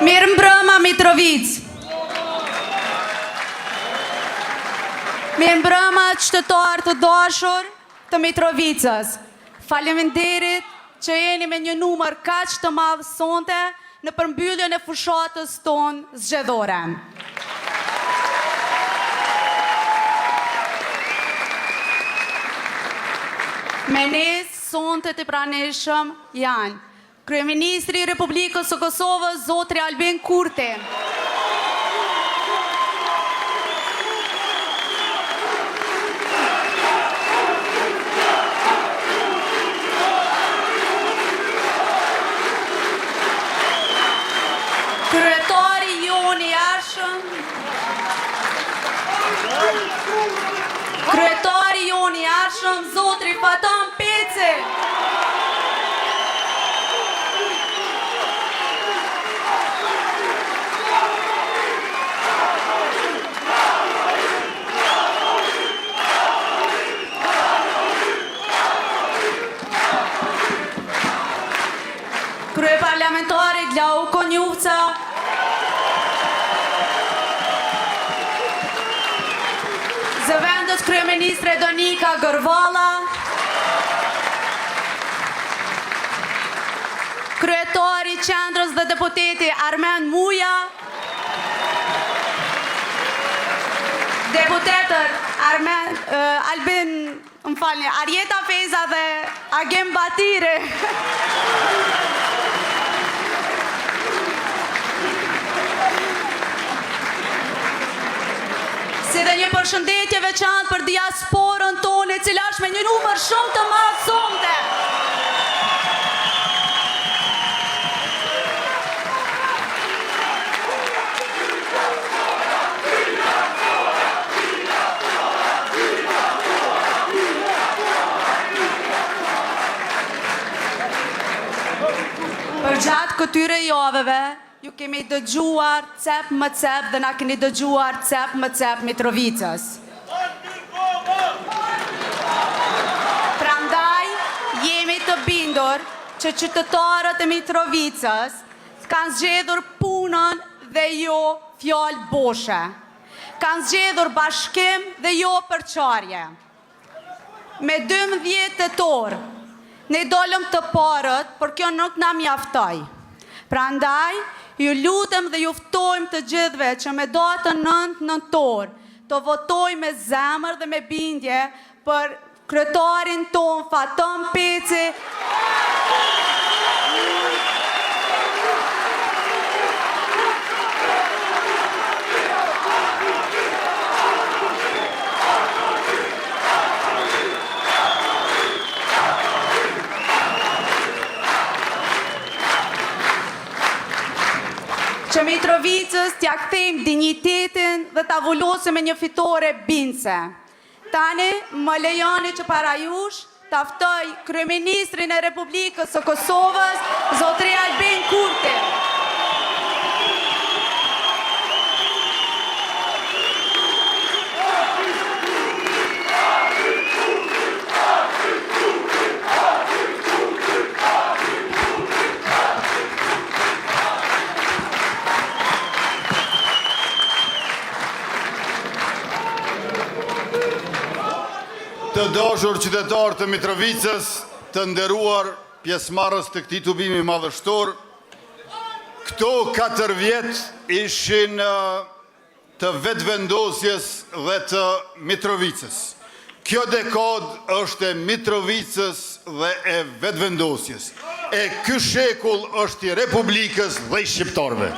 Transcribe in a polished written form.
Mirë mbrëma Mitrovic. Mirë mbrëma qytetarë të dashur të Mitrovicës. Faleminderit që jeni me një numër kaq të madh sonte në përmbylljen e fushatës tonë zgjedhore. Me ne sonte të pranishëm janë Kryeministri i Republikës së Kosovës, Zotri Albin Kurti. Kryetari Joni Arshëm. Kryetari Joni Arshëm, Zotri Fatam Peci. Kryeparlamentari Glauko Njufca. Zëvendës Kryeministre Donika Gërvala. Kryetari Qendrës dhe deputeti Armen Muja. Deputetët Arjeta Feza dhe Agem Batire. Si dhe një përshëndetje veçantë për diasporën tonë, e cila është me një numër shumë të madh sonte. Për gjatë këtyre javëve, ju kemi dëgjuar cep më cep dhe na keni dëgjuar cep më cep Mitrovicës. Prandaj, jemi të bindur që qytetarët e Mitrovicës kanë zgjedhur punën dhe jo fjalë boshe. Kanë zgjedhur bashkim dhe jo përçarje. Me 12 tetor, ne dolëm të parët, por kjo nuk na mjaftoi. Prandaj, ju lutem dhe ju ftojmë të gjithve që me datën 9 nëntor të votojmë me zemër dhe me bindje për kryetarin ton Fatam Peci. Që Mitrovicës t'ja kthejmë dinjitetin dhe t'a vullosim me një fitore bindse. Tani, më lejoni që para jush t'a ftoj Kryeministrin e Republikës së Kosovës, Zotri Albin Kurti. Të dashur qytetarë të Mitrovicës, të nderuar pjesëmarrës të këtij tubimi madhështor, këto 4 vjet ishin të vetëvendosjes dhe të Mitrovicës. Kjo dekadë është e Mitrovicës dhe e vetëvendosjes. E ky shekull është i Republikës dhe i shqiptarëve.